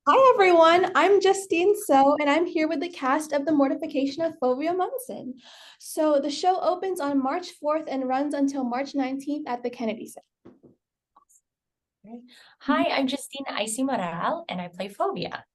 Hi everyone, I'm Justine and I'm here with the cast of The Mortification of Fovea Munson. So the show opens on March 4th and runs until March 19th at the Kennedy Center. Hi, I'm Justine Icy Moral, and I play Phobia.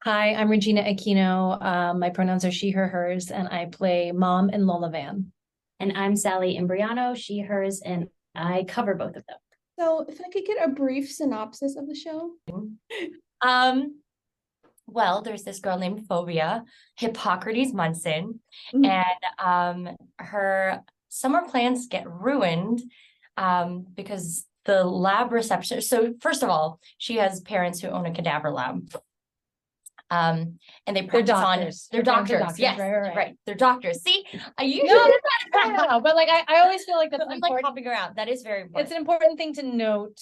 Hi, I'm Regina Aquino. My pronouns are she, her, hers, and I play Mom in Lola Van. And I'm Sally Imbriano, she, hers, and I cover both of them. So if I could get a brief synopsis of the show. Um, well, there's this girl named Phobia, Hippocrates Munson, Mhm. and her summer plans get ruined because the lab reception. So first of all, she has parents who own a cadaver lab. And they They're practice on doctors. they're Your parents are doctors. Yes, right. They're doctors. See, I usually No, but like I always feel like that's I'm an like important. hopping around. That is very important. It's an important thing to note,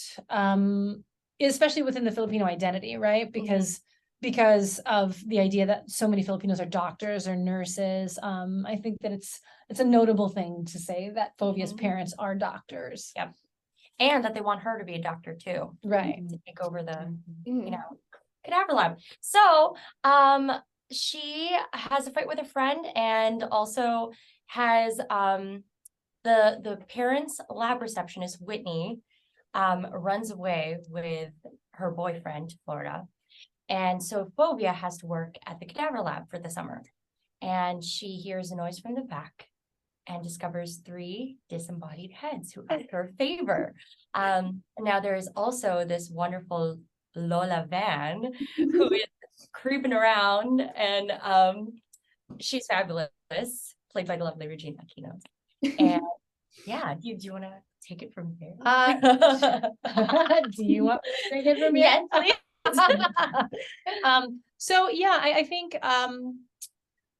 especially within the Filipino identity, right? Because of the idea that so many Filipinos are doctors or nurses. I think that it's a notable thing to say that Phobia's parents are doctors. Yep. And that they want her to be a doctor too. Right. To take over the, Mhm. cadaver lab. So, she has a fight with a friend and also has the parents' lab receptionist, Whitney, runs away with her boyfriend to Florida. And so Phobia has to work at the cadaver lab for the summer. And she hears a noise from the back and discovers three disembodied heads who ask her a favor. Now there is also this wonderful Lola Van who is creeping around, and she's fabulous, played by the lovely Regina Aquino. And yeah, do you want to take it from there? Do you want to take it from here? Yes, please. So yeah, I think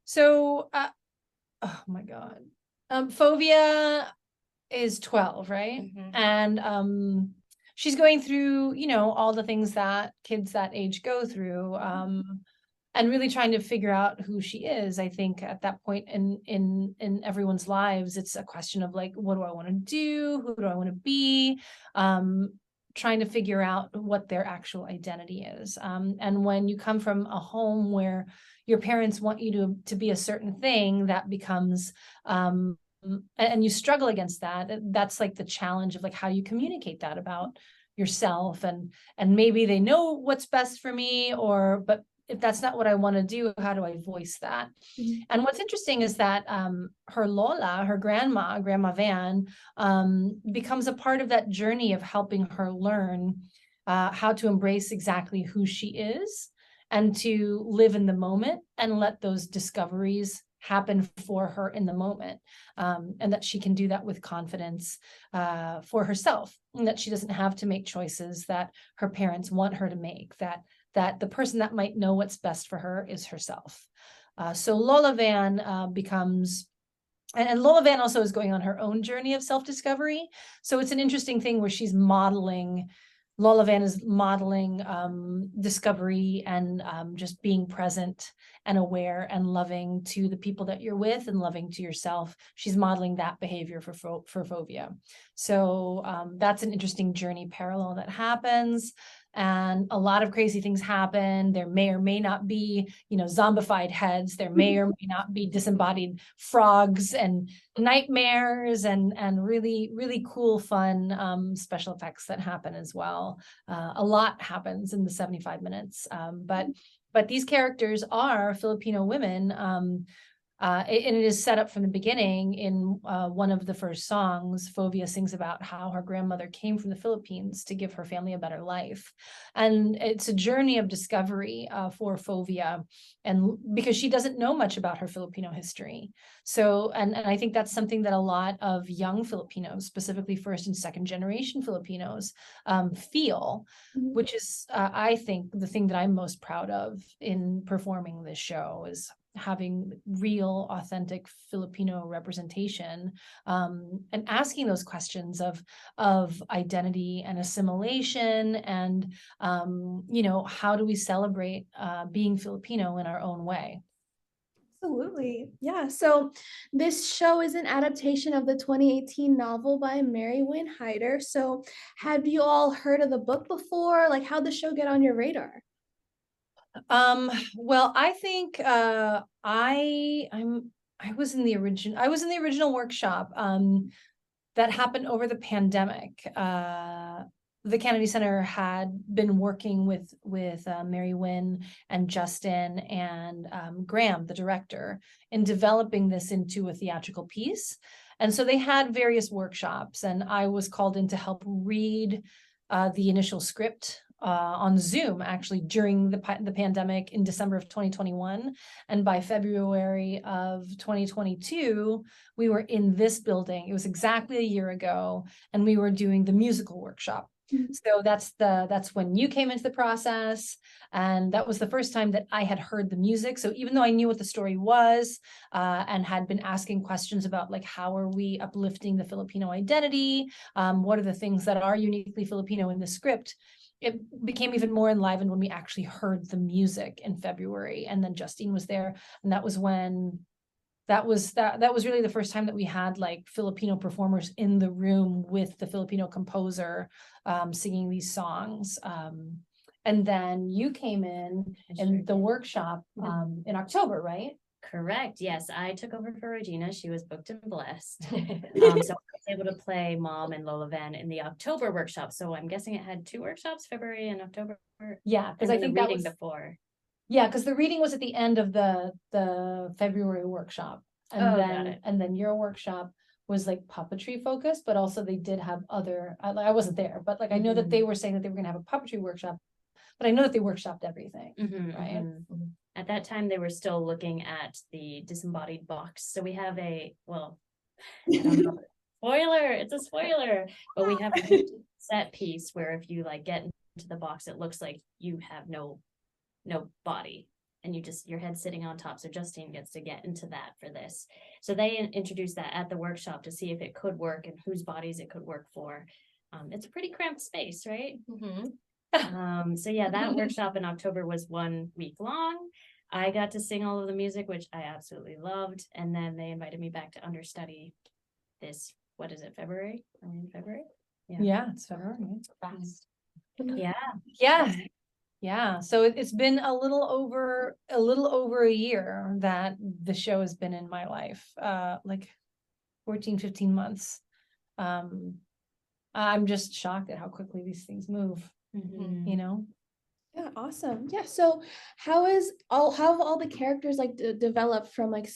so oh my God. Phobia is 12, right? And she's going through, all the things that kids that age go through. And really trying to figure out who she is. I think at that point in everyone's lives, it's a question of like, what do I want to do? Who do I want to be? Trying to figure out what their actual identity is. And when you come from a home where your parents want you to be a certain thing, that becomes and you struggle against that. That's like the challenge of like how you communicate that about yourself, and maybe they know what's best for me, but if that's not what I want to do, how do I voice that? And what's interesting is that her Lola, her Grandma Van, becomes a part of that journey of helping her learn how to embrace exactly who she is and to live in the moment and let those discoveries happen for her in the moment, and that she can do that with confidence for herself, and that she doesn't have to make choices that her parents want her to make, that the person that might know what's best for her is herself. So Lola Van becomes, and Lola Van also is going on her own journey of self-discovery. So it's an interesting thing where Lola Van is modeling discovery and just being present and aware and loving to the people that you're with and loving to yourself. She's modeling that behavior for Fovea. So that's an interesting journey parallel that happens. And a lot of crazy things happen. There may or may not be, zombified heads. There may or may not be disembodied frogs and nightmares and really, really cool, fun special effects that happen as well. A lot happens in the 75 minutes. But these characters are Filipino women. And it is set up from the beginning in one of the first songs. Fovea sings about how her grandmother came from the Philippines to give her family a better life. And it's a journey of discovery for Fovea, and because she doesn't know much about her Filipino history. So, and I think that's something that a lot of young Filipinos, specifically first and second generation Filipinos, feel, which is, I think, the thing that I'm most proud of in performing this show is having real, authentic Filipino representation, and asking those questions of identity and assimilation, and how do we celebrate being Filipino in our own way? Absolutely. Yeah. So this show is an adaptation of the 2018 novel by Mary Wynne Hyder. So have you all heard of the book before? Like, how'd the show get on your radar? Well, I think I was in the original workshop that happened over the pandemic. The Kennedy Center had been working with Mary Wynn and Justine and Graham, the director, in developing this into a theatrical piece. And so they had various workshops, and I was called in to help read the initial script on Zoom, actually, during the pandemic in December of 2021. And by February of 2022, we were in this building. It was exactly a year ago, and we were doing the musical workshop. So that's when you came into the process, and that was the first time that I had heard the music. So even though I knew what the story was, and had been asking questions about like, how are we uplifting the Filipino identity? What are the things that are uniquely Filipino in the script? It became even more enlivened when we actually heard the music in February, and then Justine was there, and that was when that was really the first time that we had like Filipino performers in the room with the Filipino composer singing these songs. And then you came in the workshop in October, right? Correct. Yes, I took over for Regina. She was booked and blessed. So I was able to play Mom and Lola Van in the October workshop. So I'm guessing it had 2 workshops, February and October. Yeah, because I think the that reading was before. Yeah, because the reading was at the end of the February workshop, and then your workshop was like puppetry focused, but also they did have other. I wasn't there, but like I know that they were saying that they were going to have a puppetry workshop, but I know that they workshopped everything, right? At that time, they were still looking at the disembodied box. So we have I don't know. Spoiler! It's a spoiler, but we have a set piece where if you like get into the box, it looks like you have no body, and your head sitting on top. So Justine gets to get into that for this. So they introduced that at the workshop to see if it could work and whose bodies it could work for. It's a pretty cramped space, right? So yeah, that workshop in October was 1 week long. I got to sing all of the music, which I absolutely loved. And then they invited me back to understudy this, what is it, February? February? Yeah, it's February. Fast. Yeah. So it's been a little over a year that the show has been in my life, like 14, 15 months. I'm just shocked at how quickly these things move, you know? Yeah, awesome. Yeah, so how have all the characters like developed from like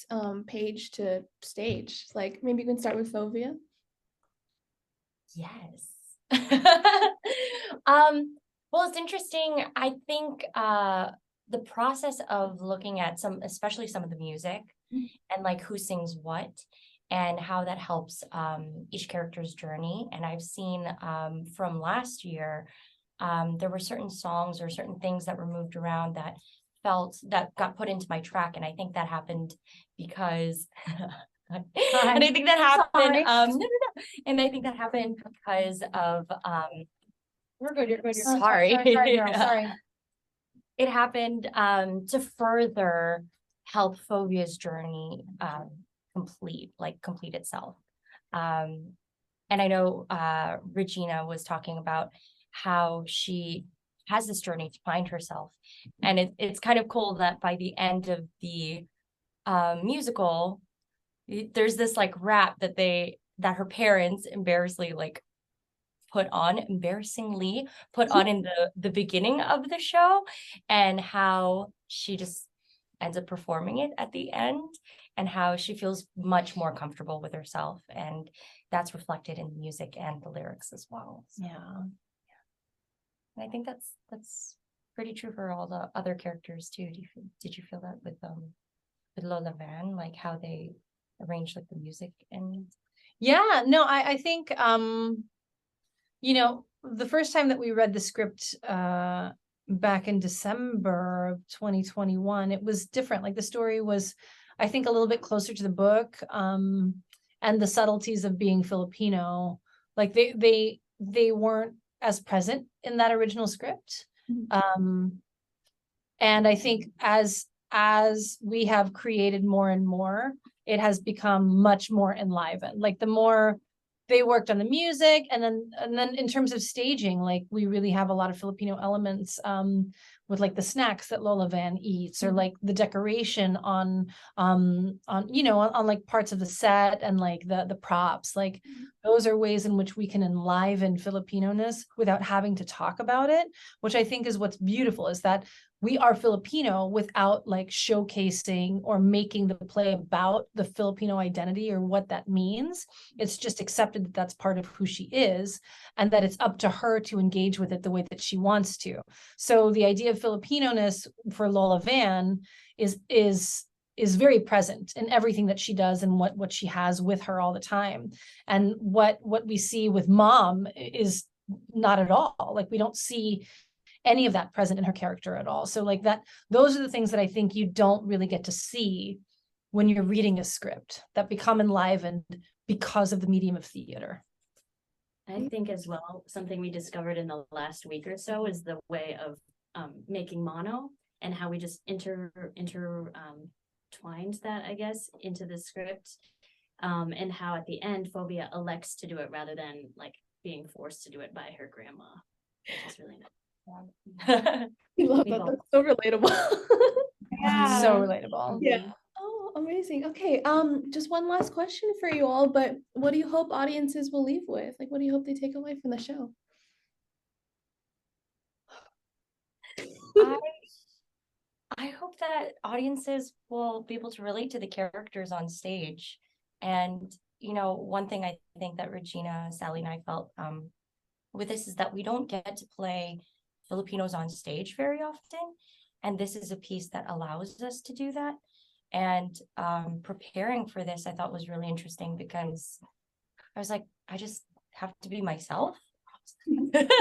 page to stage? Like maybe you can start with Fovea. Yes. Well, it's interesting. I think the process of looking at especially some of the music and like who sings what and how that helps each character's journey. And I've seen from last year, there were certain songs or certain things that were moved around that got put into my track. And I think that happened because and I think that happened and I think that happened because of You're good. Sorry. Sorry. It happened to further help Fovea's journey complete itself. And I know Regina was talking about how she has this journey to find herself. And it's kind of cool that by the end of the musical, there's this like rap that her parents embarrassingly put on in the beginning of the show, and how she just ends up performing it at the end, and how she feels much more comfortable with herself, and that's reflected in the music and the lyrics as well. So, and I think that's pretty true for all the other characters too. Did you feel that with Lola Van, like how they arranged like the music? And I think you know, the first time that we read the script back in December of 2021, it was different. Like the story was, I think, a little bit closer to the book, and the subtleties of being Filipino, like they weren't as present in that original script. And I think as we have created more and more, it has become much more enlivened. Like the more they worked on the music, and then in terms of staging, like we really have a lot of Filipino elements. with like the snacks that Lola Van eats, or like the decoration on you know, on like parts of the set, and like the props. Like those are ways in which we can enliven Filipino-ness without having to talk about it, which I think is what's beautiful, is that we are Filipino without like showcasing or making the play about the Filipino identity or what that means. It's just accepted that that's part of who she is, and that it's up to her to engage with it the way that she wants to. So the idea of Filipino-ness for Lola Van is very present in everything that she does and what she has with her all the time. And what we see with Mom is not at all. Like, we don't see any of that present in her character at all. So like that, those are the things that I think you don't really get to see when you're reading a script, that become enlivened because of the medium of theater. I think as well, something we discovered in the last week or so is the way of making mono, and how we just twined that, I guess, into the script, and how at the end Fovea elects to do it rather than like being forced to do it by her grandma, which is really nice. I love that. That's so relatable. Yeah. So relatable. Yeah. Oh, amazing. Okay. Just one last question for you all, but what do you hope audiences will leave with? Like, what do you hope they take away from the show? I hope that audiences will be able to relate to the characters on stage. And, you know, one thing I think that Regina, Sally, and I felt with this is that we don't get to play Filipinos on stage very often. And this is a piece that allows us to do that. And preparing for this, I thought was really interesting, because I was like, I just have to be myself, which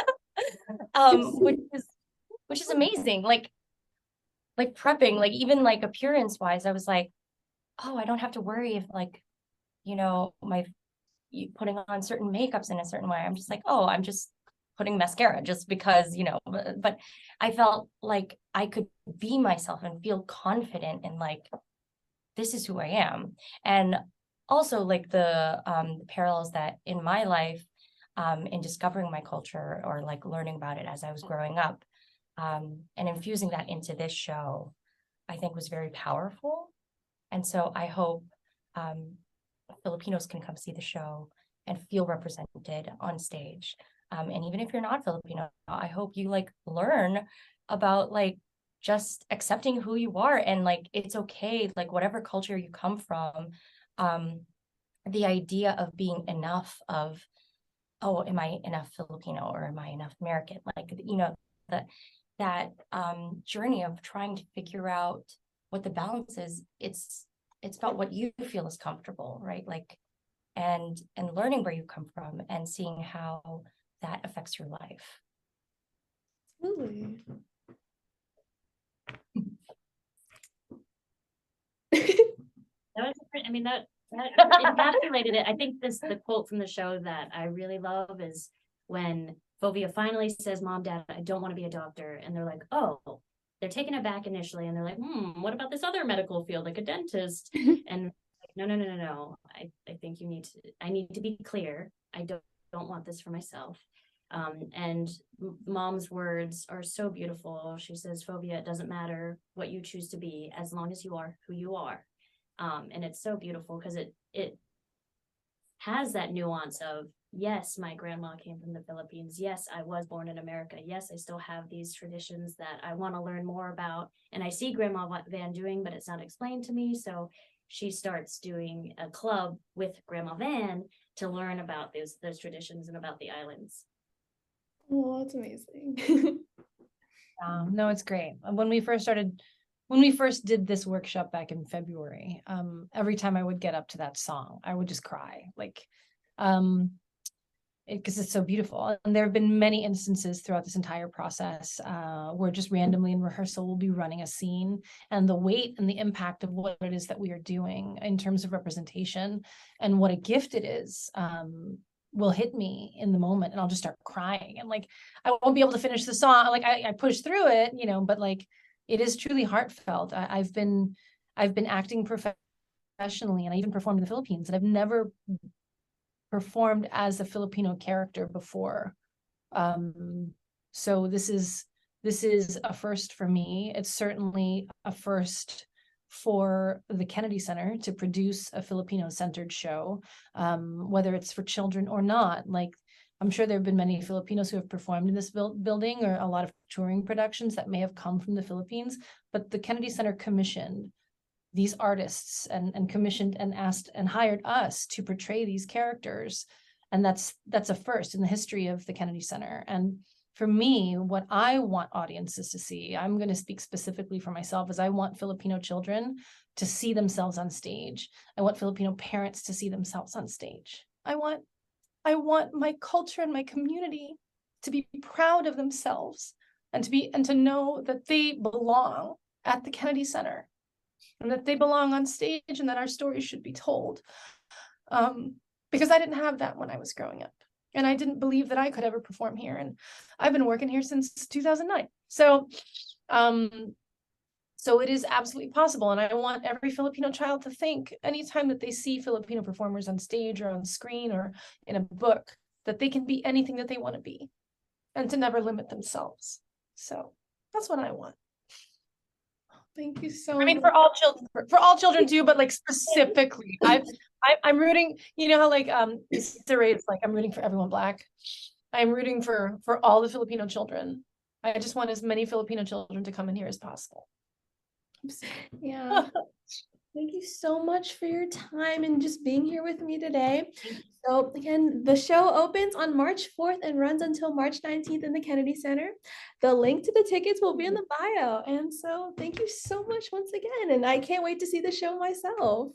is amazing. Like prepping, like even like appearance wise, I was like, oh, I don't have to worry if like, you know, putting on certain makeups in a certain way. I'm just like, oh, I'm just putting mascara just because, you know, but I felt like I could be myself and feel confident in like, this is who I am. And also like the parallels that in my life, in discovering my culture or like learning about it as I was growing up, and infusing that into this show, I think was very powerful. And so I hope Filipinos can come see the show and feel represented on stage. And even if you're not Filipino, I hope you like learn about like just accepting who you are, and like it's okay, like whatever culture you come from, the idea of being enough of, oh, am I enough Filipino or am I enough American? Like, you know, that journey of trying to figure out what the balance is. It's about what you feel is comfortable, right? Like, and learning where you come from and seeing how that affects your life. Absolutely. That was, I mean, that encapsulated it. I think the quote from the show that I really love is when Fovea finally says, "Mom, Dad, I don't want to be a doctor." And they're like, oh, they're taken aback initially. And they're like, what about this other medical field, like a dentist? And like, no. I think I need to be clear. I don't want this for myself. And Mom's words are so beautiful. She says, "Fovea, it doesn't matter what you choose to be as long as you are who you are." And it's so beautiful because it has that nuance of, yes, my grandma came from the Philippines. Yes, I was born in America. Yes, I still have these traditions that I want to learn more about. And I see Grandma Van doing, but it's not explained to me. So she starts doing a club with Grandma Van to learn about those traditions and about the islands. Oh, that's amazing. No, it's great. When we first did this workshop back in February, every time I would get up to that song, I would just cry, like, because it's so beautiful. And there have been many instances throughout this entire process where just randomly in rehearsal we'll be running a scene, and the weight and the impact of what it is that we are doing in terms of representation and what a gift it is will hit me in the moment, and I'll just start crying, and like I won't be able to finish the song. Like I push through it, you know, but like it is truly heartfelt. I've been acting professionally, and I even performed in the Philippines, and I've never performed as a Filipino character before. So this is This is a first for me. It's certainly a first for the Kennedy Center to produce a Filipino-centered show, whether it's for children or not. Like, I'm sure there have been many Filipinos who have performed in this building, or a lot of touring productions that may have come from the Philippines, but the Kennedy Center commissioned these artists and commissioned and asked and hired us to portray these characters. And that's a first in the history of the Kennedy Center. And for me, what I want audiences to see, I'm going to speak specifically for myself, is I want Filipino children to see themselves on stage. I want Filipino parents to see themselves on stage. I want my culture and my community to be proud of themselves and to know that they belong at the Kennedy Center, and that they belong on stage, and that our stories should be told. Because I didn't have that when I was growing up, and I didn't believe that I could ever perform here. And I've been working here since 2009. So it is absolutely possible. And I want every Filipino child to think, anytime that they see Filipino performers on stage or on screen or in a book, that they can be anything that they want to be, and to never limit themselves. So that's what I want. Thank you so I mean, much. for all children too, but like specifically, I'm rooting, you know how like Issa Rae is like, I'm rooting for everyone Black. I'm rooting for all the Filipino children. I just want as many Filipino children to come in here as possible. Yeah. Thank you so much for your time and just being here with me today. So again, the show opens on March 4th and runs until March 19th in the Kennedy Center. The link to the tickets will be in the bio. And so thank you so much once again. And I can't wait to see the show myself.